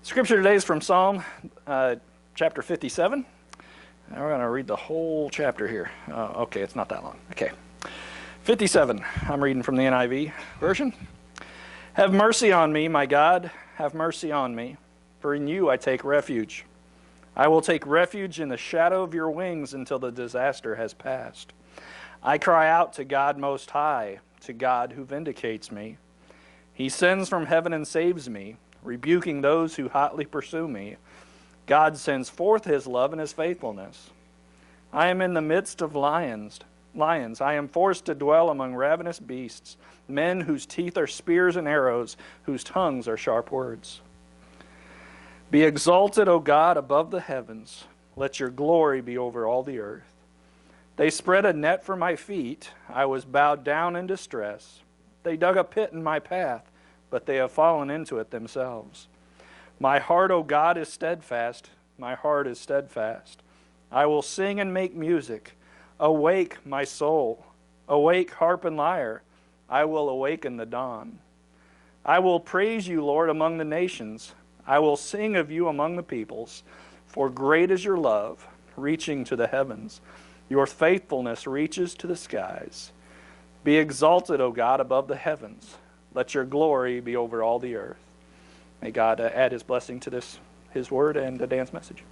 Scripture today is from Psalm chapter 57. And we're going to read the whole chapter here. Okay, it's not that long. Okay. 57. I'm reading from the NIV version. Have mercy on me, my God. Have mercy on me. For in you I take refuge. I will take refuge in the shadow of your wings until the disaster has passed. I cry out to God Most High, to God who vindicates me. He sends from heaven and saves me, rebuking those who hotly pursue me. God sends forth his love and his faithfulness. I am in the midst of lions. I am forced to dwell among ravenous beasts, men whose teeth are spears and arrows, whose tongues are sharp words. Be exalted, O God, above the heavens. Let your glory be over all the earth. They spread a net for my feet. I was bowed down in distress. They dug a pit in my path, but they have fallen into it themselves. My heart, O God, is steadfast. My heart is steadfast. I will sing and make music. Awake, my soul. Awake, harp and lyre. I will awaken the dawn. I will praise you, Lord, among the nations. I will sing of you among the peoples. For great is your love, reaching to the heavens. Your faithfulness reaches to the skies. Be exalted, O God, above the heavens. Let your glory be over all the earth. May God add his blessing to this, his word, and Dan's message.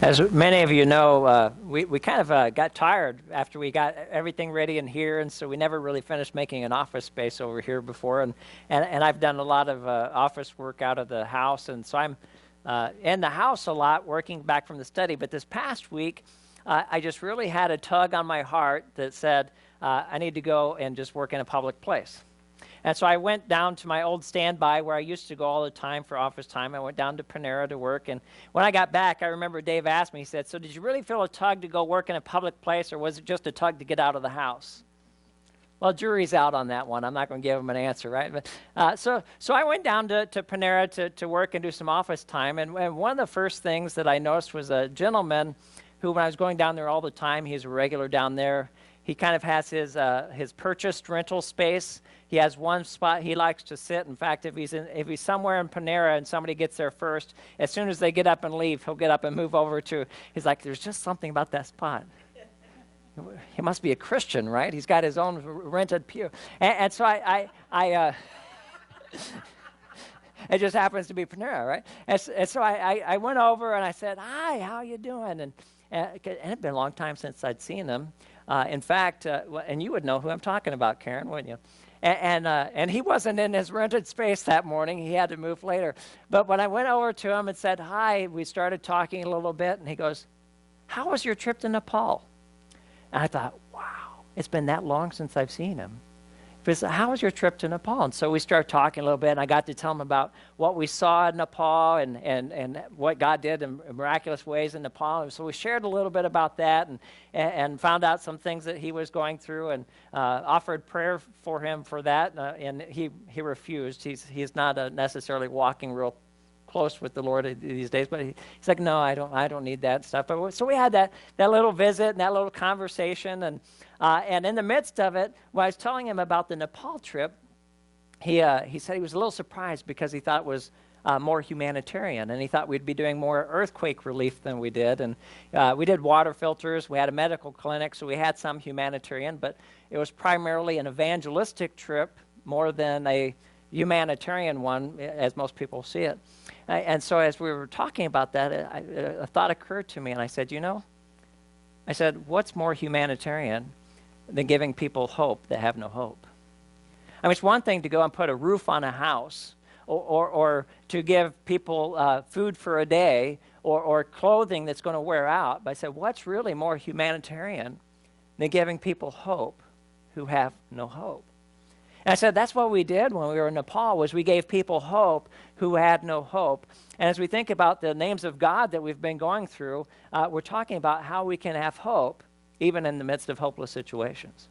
As many of you know, we kind of got tired after we got everything ready in here, and so we never really finished making an office space over here before. And I've done a lot of office work out of the house, and so I'm in the house a lot working back from the study. But this past week, I just really had a tug on my heart that said, I need to go and just work in a public place. And so I went down to my old standby where I used to go all the time for office time. I went down to Panera to work. And when I got back, I remember Dave asked me, he said, so did you really feel a tug to go work in a public place, or was it just a tug to get out of the house? Well, jury's out on that one. I'm not going to give him an answer, right? But, so I went down to Panera to work and do some office time. And one of the first things that I noticed was a gentleman who, when I was going down there all the time, he's a regular down there. He kind of has his purchased rental space. He has one spot he likes to sit. In fact, if he's somewhere in Panera and somebody gets there first, as soon as they get up and leave, he'll get up and move over to. He's like, there's just something about that spot. He must be a Christian, right? He's got his own rented pew, and so I it just happens to be Panera, right? And so I went over and I said, hi, how you doing? And it had been a long time since I'd seen him. In fact, and you would know who I'm talking about, Karen, wouldn't you? And he wasn't in his rented space that morning. He had to move later. But when I went over to him and said hi, we started talking a little bit, and he goes, how was your trip to Nepal? And I thought, wow, it's been that long since I've seen him. He said, how was your trip to Nepal? And so we started talking a little bit, and I got to tell him about what we saw in Nepal and what God did in miraculous ways in Nepal. And so we shared a little bit about that and found out some things that he was going through, and offered prayer for him for that. And he refused. He's not necessarily walking real close with the Lord these days, but he's like, no, I don't need that stuff. But so we had that little visit and that little conversation, and in the midst of it, when I was telling him about the Nepal trip, he said he was a little surprised because he thought it was more humanitarian, and he thought we'd be doing more earthquake relief than we did. And we did water filters, we had a medical clinic, so we had some humanitarian, but it was primarily an evangelistic trip more than a humanitarian one, as most people see it. And so as we were talking about that, a thought occurred to me, and I said, what's more humanitarian than giving people hope that have no hope? I mean, it's one thing to go and put a roof on a house, or to give people food for a day, or clothing that's going to wear out. But I said, what's really more humanitarian than giving people hope who have no hope? And I said, that's what we did when we were in Nepal, was we gave people hope who had no hope. And as we think about the names of God that we've been going through, we're talking about how we can have hope even in the midst of hopeless situations.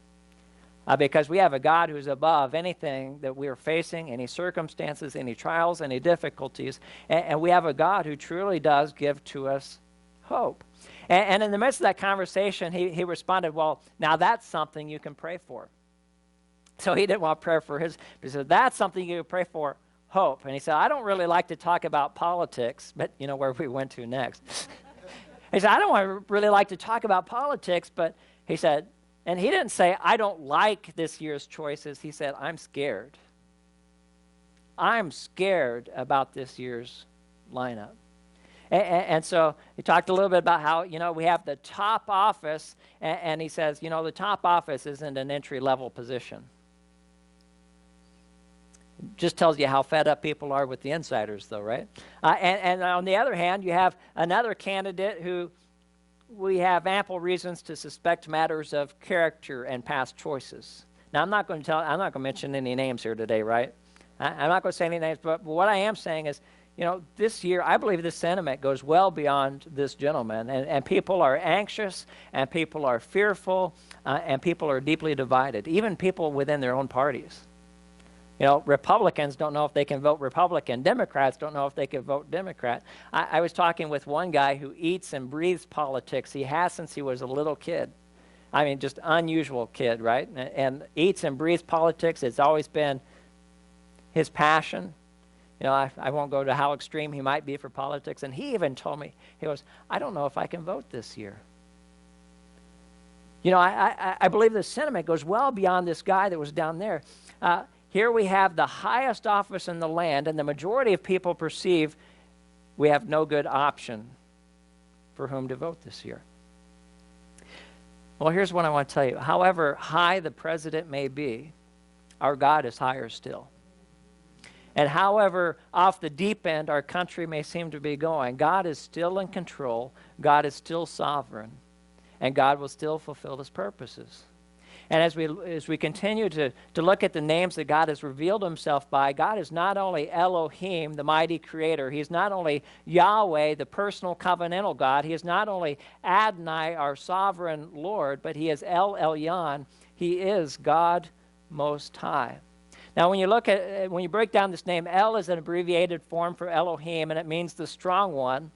Because we have a God who's above anything that we are facing, any circumstances, any trials, any difficulties. And we have a God who truly does give to us hope. And in the midst of that conversation, he responded, well, now that's something you can pray for. So he didn't want prayer for his, but he said, that's something you can pray for, hope. And he said, I don't really like to talk about politics, but you know where we went to next. He said, I don't really like to talk about politics, but he said, and he didn't say, I don't like this year's choices. He said, I'm scared. I'm scared about this year's lineup. And so he talked a little bit about how, we have the top office, and he says, the top office isn't an entry-level position. Just tells you how fed up people are with the insiders, though, right? And on the other hand, you have another candidate who we have ample reasons to suspect matters of character and past choices. Now, I'm not going to mention any names here today, right? I'm not going to say any names, but what I am saying is, this year, I believe this sentiment goes well beyond this gentleman, and people are anxious, and people are fearful, and people are deeply divided, even people within their own parties. Republicans don't know if they can vote Republican. Democrats don't know if they can vote Democrat. I was talking with one guy who eats and breathes politics. He has since he was a little kid. I mean, just unusual kid, right? And eats and breathes politics. It's always been his passion. I won't go to how extreme he might be for politics. And he even told me, he goes, I don't know if I can vote this year. I believe the sentiment goes well beyond this guy that was down there. Here we have the highest office in the land, and the majority of people perceive we have no good option for whom to vote this year. Well, here's what I want to tell you. However high the president may be, our God is higher still. And however off the deep end our country may seem to be going, God is still in control, God is still sovereign, and God will still fulfill his purposes. And as we continue to look at the names that God has revealed himself by, God is not only Elohim, the mighty creator. He is not only Yahweh, the personal covenantal God. He is not only Adonai, our sovereign Lord, but he is Elyon. He is God Most High. Now, when you break down this name, El is an abbreviated form for Elohim, and it means the strong one.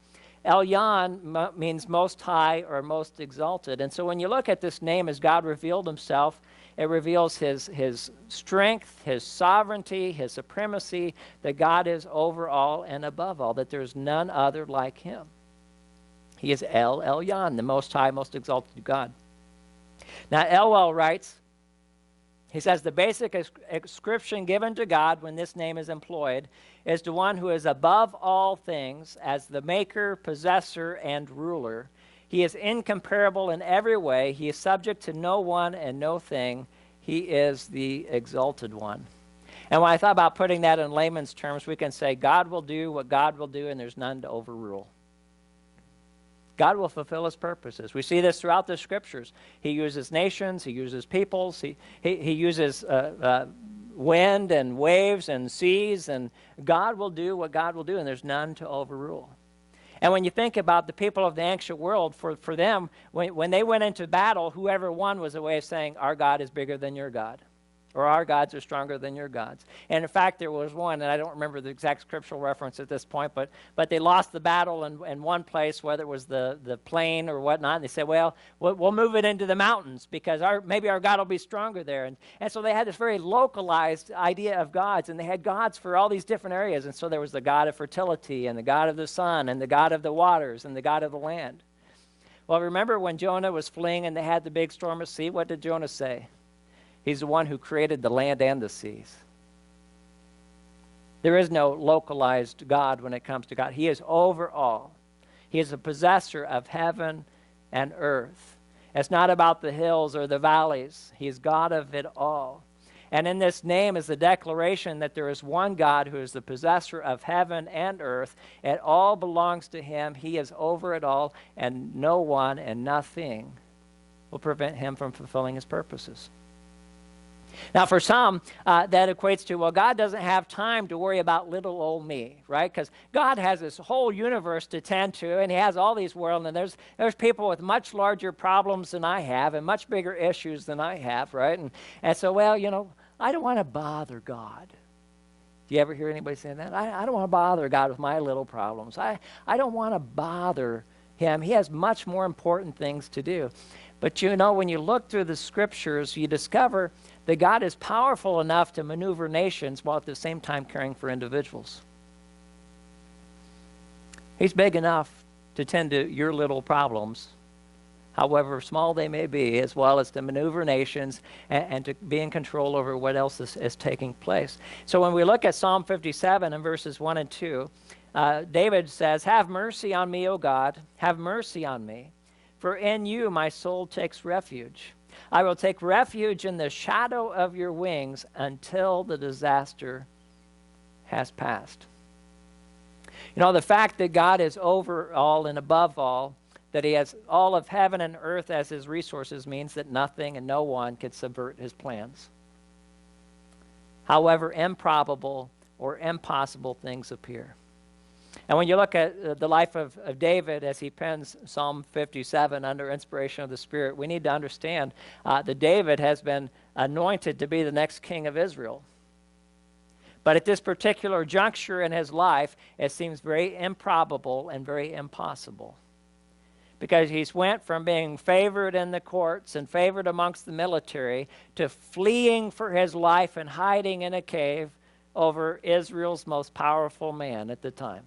Elyon means most high or most exalted. And so when you look at this name as God revealed himself, it reveals his strength, his sovereignty, his supremacy, that God is over all and above all, that there's none other like him. He is Elyon, the most high, most exalted God. Now, Elwell writes, he says, the basic description given to God when this name is employed is to one who is above all things as the maker, possessor, and ruler. He is incomparable in every way. He is subject to no one and no thing. He is the exalted one. And when I thought about putting that in layman's terms, we can say God will do what God will do, and there's none to overrule. God will fulfill his purposes. We see this throughout the scriptures. He uses nations, he uses peoples, he uses wind and waves and seas, and God will do what God will do, and there's none to overrule. And when you think about the people of the ancient world, for them, when they went into battle, whoever won was a way of saying, our God is bigger than your God, or our gods are stronger than your gods. And in fact, there was one, and I don't remember the exact scriptural reference at this point, but they lost the battle in one place, whether it was the plain or whatnot, and they said, well, we'll move it into the mountains because maybe our God will be stronger there. And so they had this very localized idea of gods, and they had gods for all these different areas. And so there was the God of fertility, and the God of the sun, and the God of the waters, and the God of the land. Well, remember when Jonah was fleeing and they had the big storm at sea, what did Jonah say? He's the one who created the land and the seas. There is no localized God when it comes to God. He is over all. He is the possessor of heaven and earth. It's not about the hills or the valleys. He is God of it all. And in this name is the declaration that there is one God who is the possessor of heaven and earth. It all belongs to him. He is over it all, and no one and nothing will prevent him from fulfilling his purposes. Now, for some, that equates to, well, God doesn't have time to worry about little old me, right? Because God has this whole universe to tend to, and he has all these worlds, and there's people with much larger problems than I have and much bigger issues than I have, right? And so, well, I don't want to bother God. Do you ever hear anybody saying that? I don't want to bother God with my little problems. I don't want to bother him. He has much more important things to do. But you know, when you look through the scriptures, you discover that God is powerful enough to maneuver nations while at the same time caring for individuals. He's big enough to tend to your little problems, however small they may be, as well as to maneuver nations and to be in control over what else is taking place. So when we look at Psalm 57 and verses 1 and 2, David says, "Have mercy on me, O God, have mercy on me, for in you my soul takes refuge. I will take refuge in the shadow of your wings until the disaster has passed." You know, the fact that God is over all and above all, that he has all of heaven and earth as his resources, means that nothing and no one can subvert his plans, however improbable or impossible things appear. And when you look at the life of David as he pens Psalm 57 under inspiration of the Spirit, we need to understand that David has been anointed to be the next king of Israel. But at this particular juncture in his life, it seems very improbable and very impossible. Because he's went from being favored in the courts and favored amongst the military to fleeing for his life and hiding in a cave over Israel's most powerful man at the time.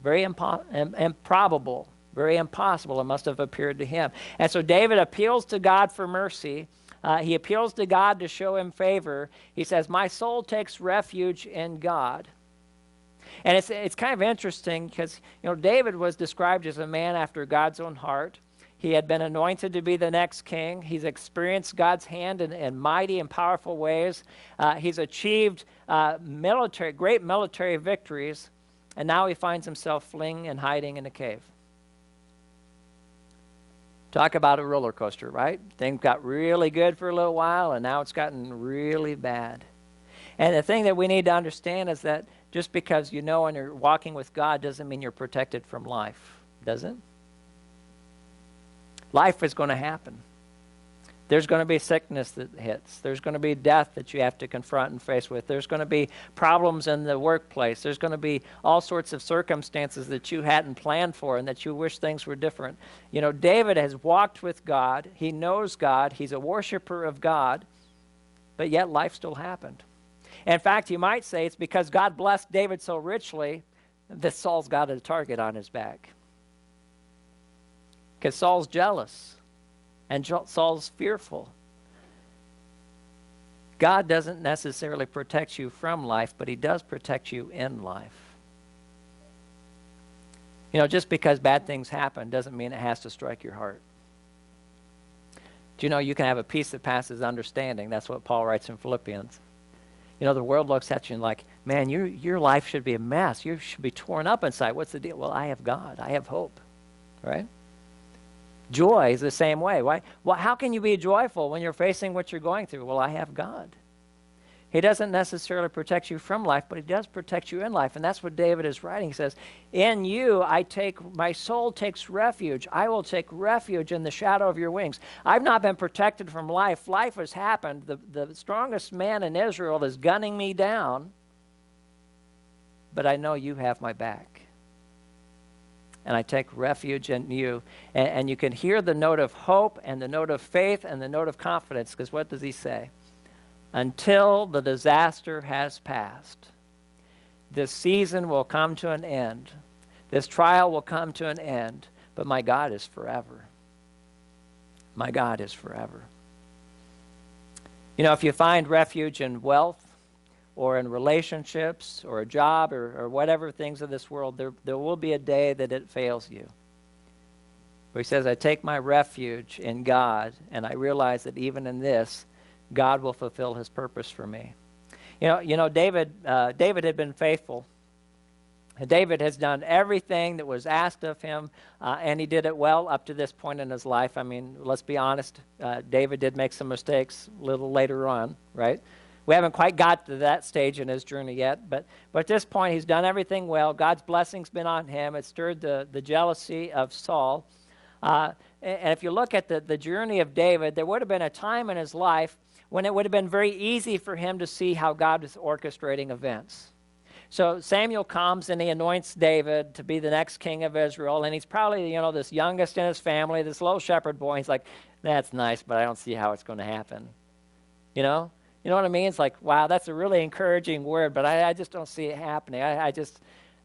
Very improbable, very impossible it must have appeared to him. And so David appeals to God for mercy. He appeals to God to show him favor. He says, "My soul takes refuge in God." And it's kind of interesting because, you know, David was described as a man after God's own heart. He had been anointed to be the next king. He's experienced God's hand in mighty and powerful ways. He's achieved great military victories. And now he finds himself fleeing and hiding in a cave. Talk about a roller coaster, right? Things got really good for a little while, and now it's gotten really bad. And the thing that we need to understand is that just because you know and you're walking with God doesn't mean you're protected from life, does it? Life is going to happen. There's going to be sickness that hits. There's going to be death that you have to confront and face with. There's going to be problems in the workplace. There's going to be all sorts of circumstances that you hadn't planned for and that you wish things were different. You know, David has walked with God. He knows God. He's a worshiper of God. But yet life still happened. In fact, you might say it's because God blessed David so richly that Saul's got a target on his back. Because Saul's jealous. And Saul's fearful. God doesn't necessarily protect you from life, but he does protect you in life. You know, just because bad things happen doesn't mean it has to strike your heart. Do you know you can have a peace that passes understanding? That's what Paul writes in Philippians. You know, the world looks at you and like, man, your life should be a mess. You should be torn up inside. What's the deal? Well, I have God. I have hope. Right? Joy is the same way. Why? Well, how can you be joyful when you're facing what you're going through? Well, I have God. He doesn't necessarily protect you from life, but he does protect you in life. And that's what David is writing. He says, in you, my soul takes refuge. I will take refuge in the shadow of your wings. I've not been protected from life. Life has happened. The strongest man in Israel is gunning me down, but I know you have my back. And I take refuge in you. And you can hear the note of hope and the note of faith and the note of confidence, because what does he say? Until the disaster has passed, this season will come to an end. This trial will come to an end, but my God is forever. My God is forever. You know, if you find refuge in wealth, or in relationships, or a job, or whatever things of this world, there will be a day that it fails you. But he says, I take my refuge in God, and I realize that even in this, God will fulfill his purpose for me. You know, David had been faithful. David has done everything that was asked of him, and he did it well up to this point in his life. I mean, let's be honest, David did make some mistakes a little later on, right? We haven't quite got to that stage in his journey yet, but at this point, he's done everything well. God's blessing's been on him. It stirred the jealousy of Saul. And if you look at the journey of David, there would have been a time in his life when it would have been very easy for him to see how God was orchestrating events. So Samuel comes and he anoints David to be the next king of Israel. And he's probably, this youngest in his family, this little shepherd boy. He's like, that's nice, but I don't see how it's going to happen. You know? You know what I mean? It's like, wow, that's a really encouraging word, but I just don't see it happening.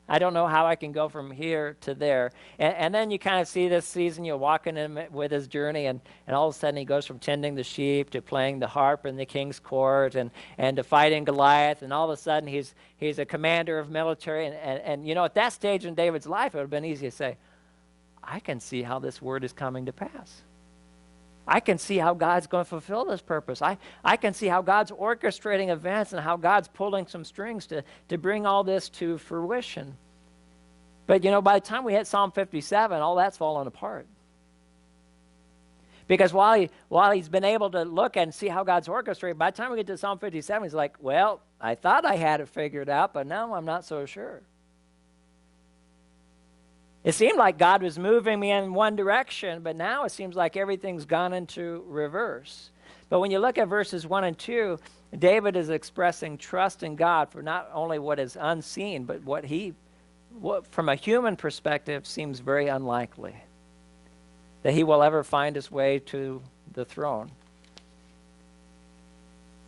I don't know how I can go from here to there. And then you kind of see this season, you're walking in with his journey, and all of a sudden he goes from tending the sheep to playing the harp in the king's court and to fighting Goliath, and all of a sudden he's a commander of military. And at that stage in David's life, it would have been easy to say, I can see how this word is coming to pass. I can see how God's going to fulfill this purpose. I can see how God's orchestrating events and how God's pulling some strings to bring all this to fruition. But, by the time we hit Psalm 57, all that's fallen apart. Because while he's been able to look and see how God's orchestrated, by the time we get to Psalm 57, he's like, well, I thought I had it figured out, but now I'm not so sure. It seemed like God was moving me in one direction, but now it seems like everything's gone into reverse. But when you look at verses 1 and 2, David is expressing trust in God for not only what is unseen, but what from a human perspective, seems very unlikely, that he will ever find his way to the throne.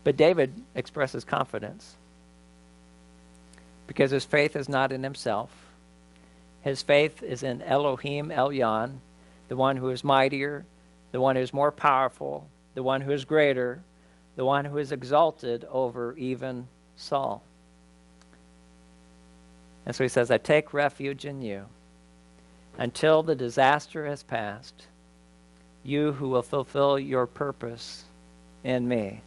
But David expresses confidence because his faith is not in himself. His faith is in Elohim, Elyon, the one who is mightier, the one who is more powerful, the one who is greater, the one who is exalted over even Saul. And so he says, I take refuge in you until the disaster has passed, you who will fulfill your purpose in me.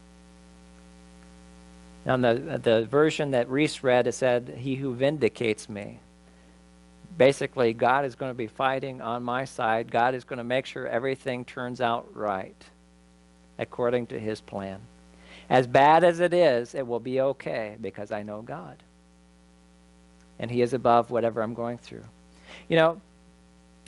Now, the version that Reese read, it said, he who vindicates me. Basically, God is going to be fighting on my side. God is going to make sure everything turns out right according to his plan. As bad as it is, it will be okay because I know God. And he is above whatever I'm going through.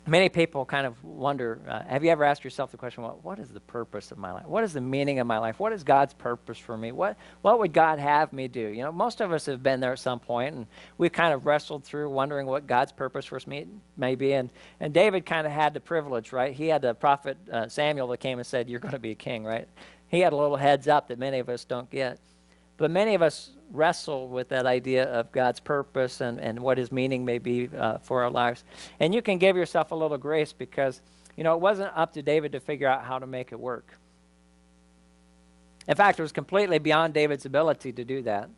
Many people kind of wonder, have you ever asked yourself the question, what is the purpose of my life? What is the meaning of my life? What is God's purpose for me? What would God have me do? Most of us have been there at some point, and we've kind of wrestled through wondering what God's purpose for us may be. And David kind of had the privilege, right? He had the prophet Samuel that came and said, you're going to be a king, right? He had a little heads up that many of us don't get. But many of us wrestle with that idea of God's purpose and what his meaning may be for our lives. And you can give yourself a little grace because, it wasn't up to David to figure out how to make it work. In fact, it was completely beyond David's ability to do that,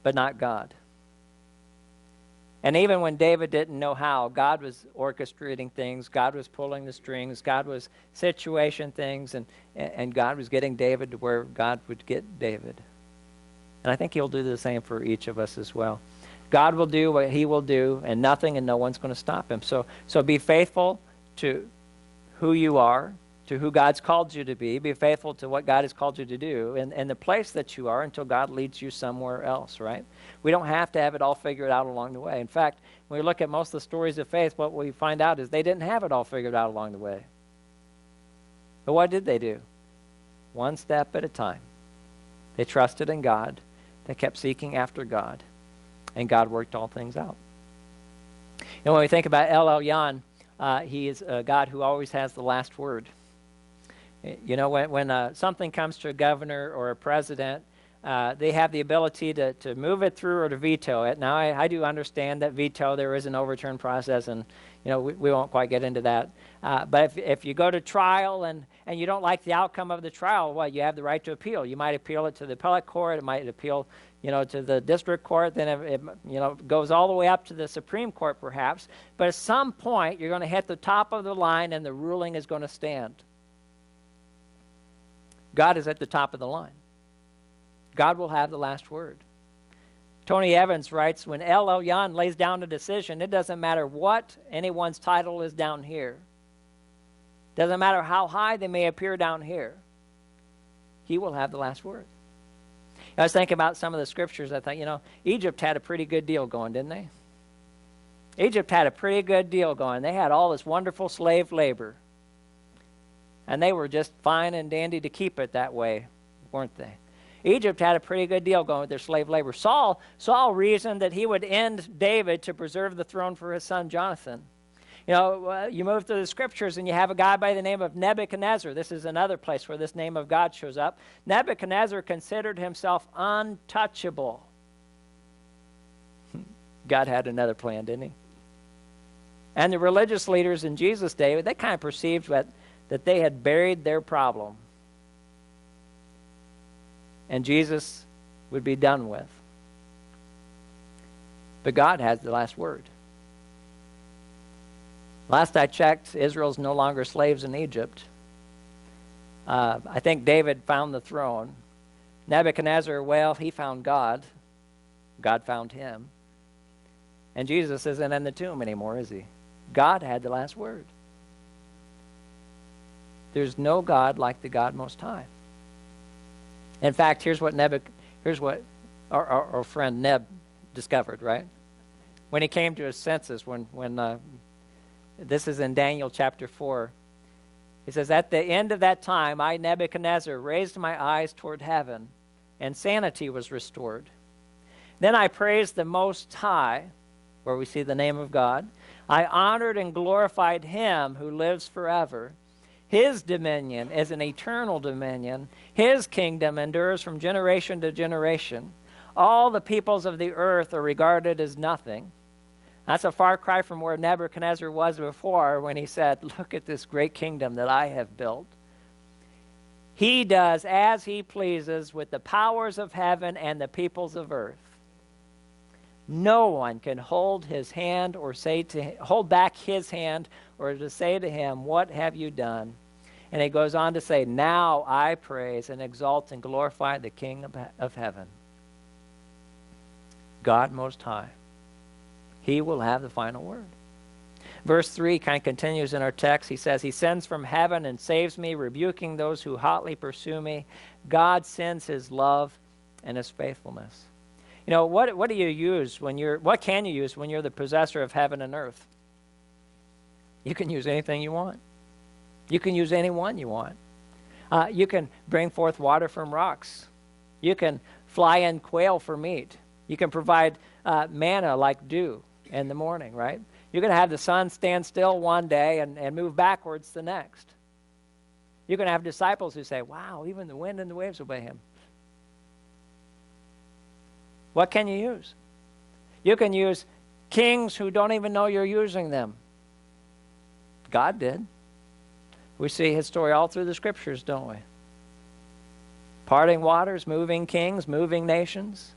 but not God. And even when David didn't know how, God was orchestrating things, God was pulling the strings, God was situation things, and God was getting David to where God would get David. And I think he'll do the same for each of us as well. God will do what he will do, and nothing and no one's going to stop him. So be faithful to who you are, to who God's called you to be. Be faithful to what God has called you to do and the place that you are until God leads you somewhere else, right? We don't have to have it all figured out along the way. In fact, when we look at most of the stories of faith, what we find out is they didn't have it all figured out along the way. But what did they do? One step at a time. They trusted in God. They kept seeking after God. And God worked all things out. And when we think about Elyon, he is a God who always has the last word. When something comes to a governor or a president, they have the ability to move it through or to veto it. Now, I do understand that veto, there is an overturn process, and we won't quite get into that. But if you go to trial and you don't like the outcome of the trial, well, you have the right to appeal. You might appeal it to the appellate court. It might appeal to the district court. Then it goes all the way up to the Supreme Court, perhaps. But at some point, you're going to hit the top of the line, and the ruling is going to stand. God is at the top of the line. God will have the last word. Tony Evans writes, when Elyon lays down a decision, it doesn't matter what anyone's title is down here. Doesn't matter how high they may appear down here. He will have the last word. I was thinking about some of the scriptures. I thought, Egypt had a pretty good deal going, didn't they? Egypt had a pretty good deal going. They had all this wonderful slave labor. And they were just fine and dandy to keep it that way, weren't they? Egypt had a pretty good deal going with their slave labor. Saul reasoned that he would end David to preserve the throne for his son Jonathan. You know, you move through the scriptures and you have a guy by the name of Nebuchadnezzar. This is another place where this name of God shows up. Nebuchadnezzar considered himself untouchable. God had another plan, didn't he? And the religious leaders in Jesus' day, they kind of perceived that they had buried their problem. And Jesus would be done with. But God has the last word. Last I checked, Israel's no longer slaves in Egypt. I think David found the throne. Nebuchadnezzar, well, he found God. God found him. And Jesus isn't in the tomb anymore, is he? God had the last word. There's no God like the God Most High. In fact, here's what our friend Neb discovered, right? When he came to his senses, when this is in Daniel chapter 4. He says, at the end of that time, I, Nebuchadnezzar, raised my eyes toward heaven, and sanity was restored. Then I praised the Most High, where we see the name of God. I honored and glorified him who lives forever. His dominion is an eternal dominion. His kingdom endures from generation to generation. All the peoples of the earth are regarded as nothing. That's a far cry from where Nebuchadnezzar was before when he said, look at this great kingdom that I have built. He does as he pleases with the powers of heaven and the peoples of earth. No one can hold his hand or hold back his hand or to say to him, what have you done? And he goes on to say, now I praise and exalt and glorify the King of heaven, God Most High. He will have the final word. Verse 3 kind of continues in our text. He says, he sends from heaven and saves me, rebuking those who hotly pursue me. God sends his love and his faithfulness. You know, what do you use what can you use when you're the possessor of heaven and earth? You can use anything you want. You can use anyone you want. You can bring forth water from rocks. You can fly in quail for meat. You can provide manna like dew in the morning, right? You're going to have the sun stand still one day and move backwards the next. You're going to have disciples who say, wow, even the wind and the waves obey him. What can you use? You can use kings who don't even know you're using them. God did. We see his story all through the scriptures, don't we? Parting waters, moving kings, moving nations.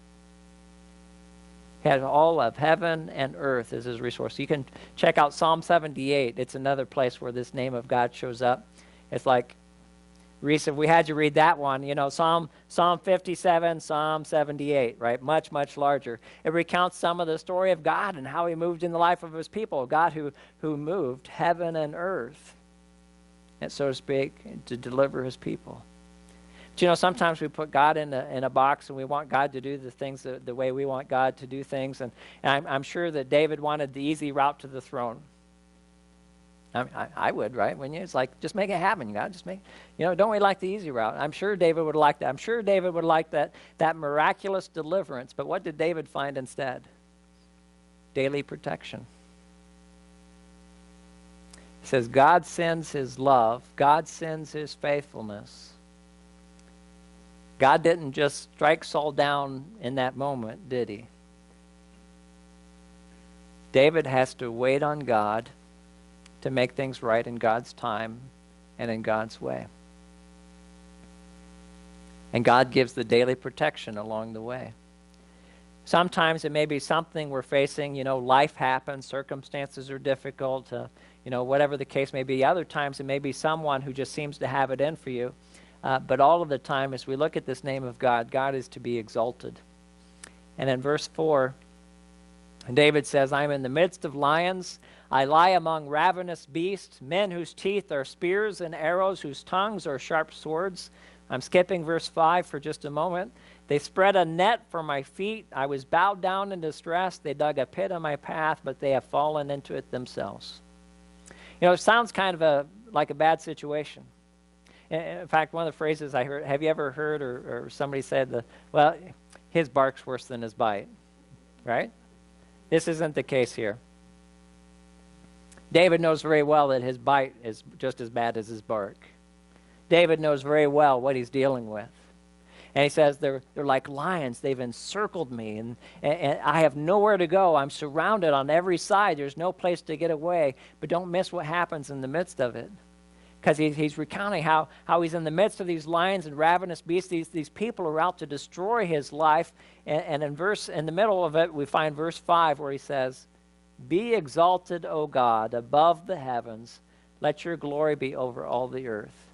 He has all of heaven and earth as his resource. You can check out Psalm 78. It's another place where this name of God shows up. It's like, Reese, if we had you read that one, you know, Psalm 57, Psalm 78, right? Much, much larger. It recounts some of the story of God and how he moved in the life of his people, God who moved heaven and earth, and so to speak, to deliver his people. But, you know, sometimes we put God in a box and we want God to do the things the way we want God to do things. And I'm sure that David wanted the easy route to the throne. I would, right? Wouldn't you? It's like, just make it happen, God. Just make, you know, don't we like the easy route? I'm sure David would like that. I'm sure David would like that miraculous deliverance. But what did David find instead? Daily protection. He says, God sends his love. God sends his faithfulness. God didn't just strike Saul down in that moment, did he? David has to wait on God to make things right in God's time and in God's way. And God gives the daily protection along the way. Sometimes it may be something we're facing, you know, life happens, circumstances are difficult, you know, whatever the case may be. Other times it may be someone who just seems to have it in for you. But all of the time, as we look at this name of God, God is to be exalted. And in verse 4, David says, I'm in the midst of lions. I lie among ravenous beasts, men whose teeth are spears and arrows, whose tongues are sharp swords. I'm skipping verse 5 for just a moment. They spread a net for my feet. I was bowed down in distress. They dug a pit on my path, but they have fallen into it themselves. You know, it sounds kind of like a bad situation. In fact, one of the phrases I heard, have you ever heard or somebody said, well, his bark's worse than his bite, right? This isn't the case here. David knows very well that his bite is just as bad as his bark. David knows very well what he's dealing with. And he says, they're like lions. They've encircled me, and I have nowhere to go. I'm surrounded on every side. There's no place to get away. But don't miss what happens in the midst of it. Because he's recounting how he's in the midst of these lions and ravenous beasts. These people are out to destroy his life. And in the middle of it, we find verse 5 where he says, "Be exalted, O God, above the heavens. Let your glory be over all the earth."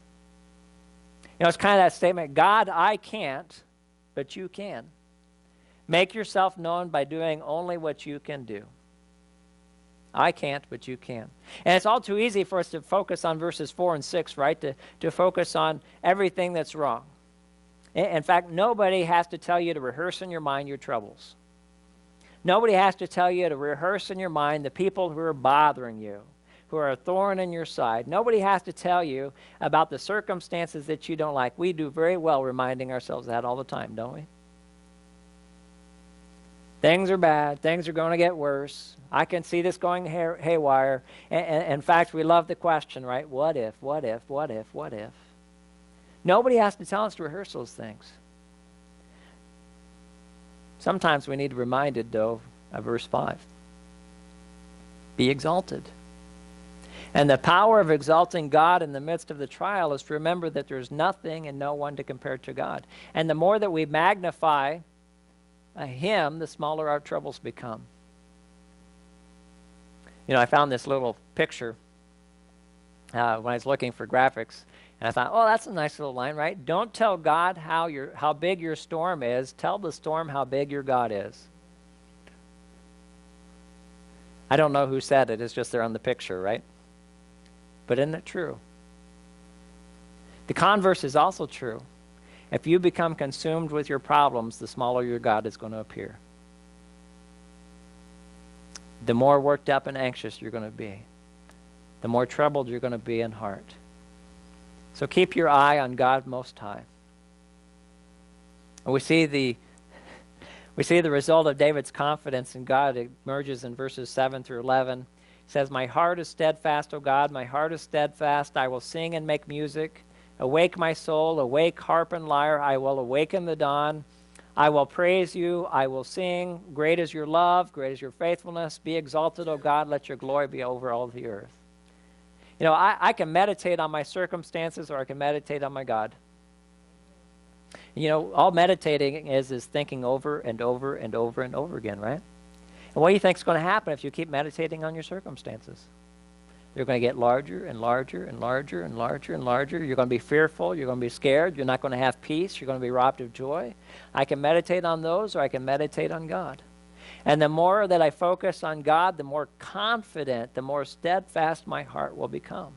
You know, it's kind of that statement, God, I can't, but you can. Make yourself known by doing only what you can do. I can't, but you can. And it's all too easy for us to focus on verses 4 and 6, right? To focus on everything that's wrong. In fact, nobody has to tell you to rehearse in your mind your troubles. Nobody has to tell you to rehearse in your mind the people who are bothering you, who are a thorn in your side. Nobody has to tell you about the circumstances that you don't like. We do very well reminding ourselves of that all the time, don't we? Things are bad. Things are going to get worse. I can see this going haywire. And in fact, we love the question, right? What if, what if, what if, what if? Nobody has to tell us to rehearse those things. Sometimes we need reminded, though, of verse 5. Be exalted. And the power of exalting God in the midst of the trial is to remember that there's nothing and no one to compare to God. And the more that we magnify Him, the smaller our troubles become. You know, I found this little picture when I was looking for graphics, and I thought, oh, that's a nice little line, right? Don't tell God how big your storm is. Tell the storm how big your God is. I don't know who said it. It's just there on the picture, right? But isn't it true? The converse is also true. If you become consumed with your problems, the smaller your God is going to appear. The more worked up and anxious you're going to be, the more troubled you're going to be in heart. So keep your eye on God Most High. And we see the result of David's confidence in God. It emerges in verses 7 through 11. It says, "My heart is steadfast, O God, my heart is steadfast. I will sing and make music. Awake my soul, awake harp and lyre. I will awaken the dawn. I will praise you, I will sing. Great is your love, great is your faithfulness. Be exalted, O God, let your glory be over all the earth." You know, I can meditate on my circumstances, or I can meditate on my God. You know, all meditating is thinking over and over and over and over again, right? And what do you think is going to happen if you keep meditating on your circumstances? They're going to get larger and larger and larger and larger and larger. You're going to be fearful. You're going to be scared. You're not going to have peace. You're going to be robbed of joy. I can meditate on those, or I can meditate on God. And the more that I focus on God, the more confident, the more steadfast my heart will become.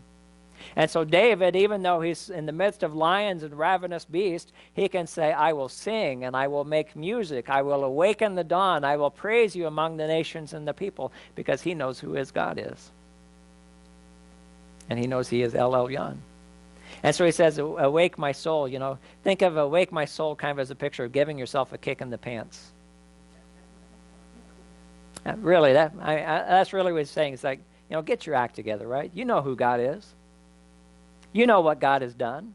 And so David, even though he's in the midst of lions and ravenous beasts, he can say, I will sing and I will make music. I will awaken the dawn. I will praise you among the nations and the people, because he knows who his God is. And he knows he is Elyon. And so he says, awake my soul. You know, think of awake my soul kind of as a picture of giving yourself a kick in the pants. Really, that's really what he's saying. It's like, you know, get your act together, right? You know who God is. You know what God has done.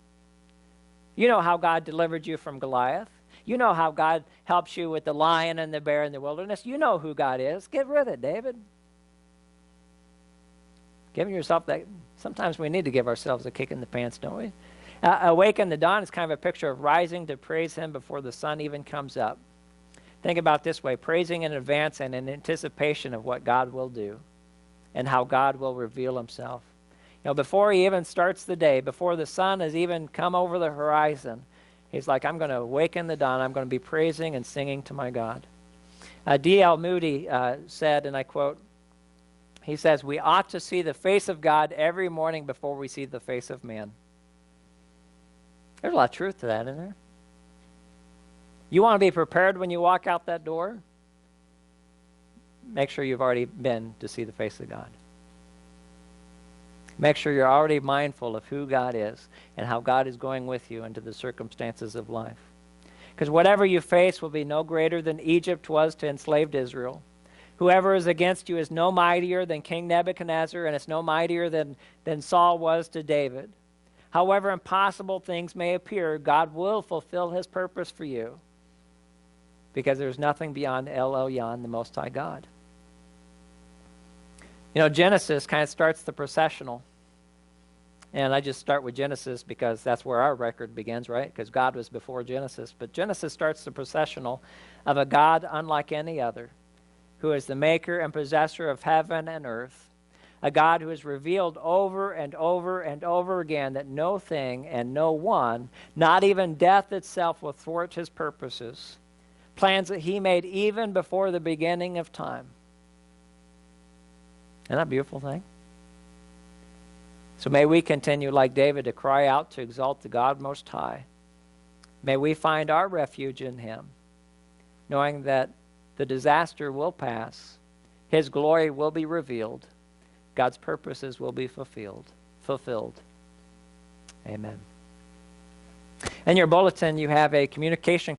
You know how God delivered you from Goliath. You know how God helps you with the lion and the bear in the wilderness. You know who God is. Get with it, David. Giving yourself that. Sometimes we need to give ourselves a kick in the pants, don't we? Awaken the dawn is kind of a picture of rising to praise him before the sun even comes up. Think about it this way, praising in advance and in anticipation of what God will do and how God will reveal himself. You know, before he even starts the day, before the sun has even come over the horizon, he's like, I'm going to awaken the dawn. I'm going to be praising and singing to my God. D.L. Moody said, and I quote, he says, we ought to see the face of God every morning before we see the face of man. There's a lot of truth to that, isn't there? You want to be prepared when you walk out that door? Make sure you've already been to see the face of God. Make sure you're already mindful of who God is and how God is going with you into the circumstances of life. Because whatever you face will be no greater than Egypt was to enslaved Israel. Whoever is against you is no mightier than King Nebuchadnezzar, and it's no mightier than Saul was to David. However impossible things may appear, God will fulfill his purpose for you, because there's nothing beyond Elyon, the Most High God. You know, Genesis kind of starts the processional. And I just start with Genesis because that's where our record begins, right? Because God was before Genesis. But Genesis starts the processional of a God unlike any other, who is the maker and possessor of heaven and earth, a God who has revealed over and over and over again that no thing and no one, not even death itself, will thwart his purposes, plans that he made even before the beginning of time. Isn't that a beautiful thing? So may we continue, like David, to cry out to exalt the God Most High. May we find our refuge in him, knowing that the disaster will pass, his glory will be revealed, God's purposes will be fulfilled. Amen. In your bulletin, you have a communication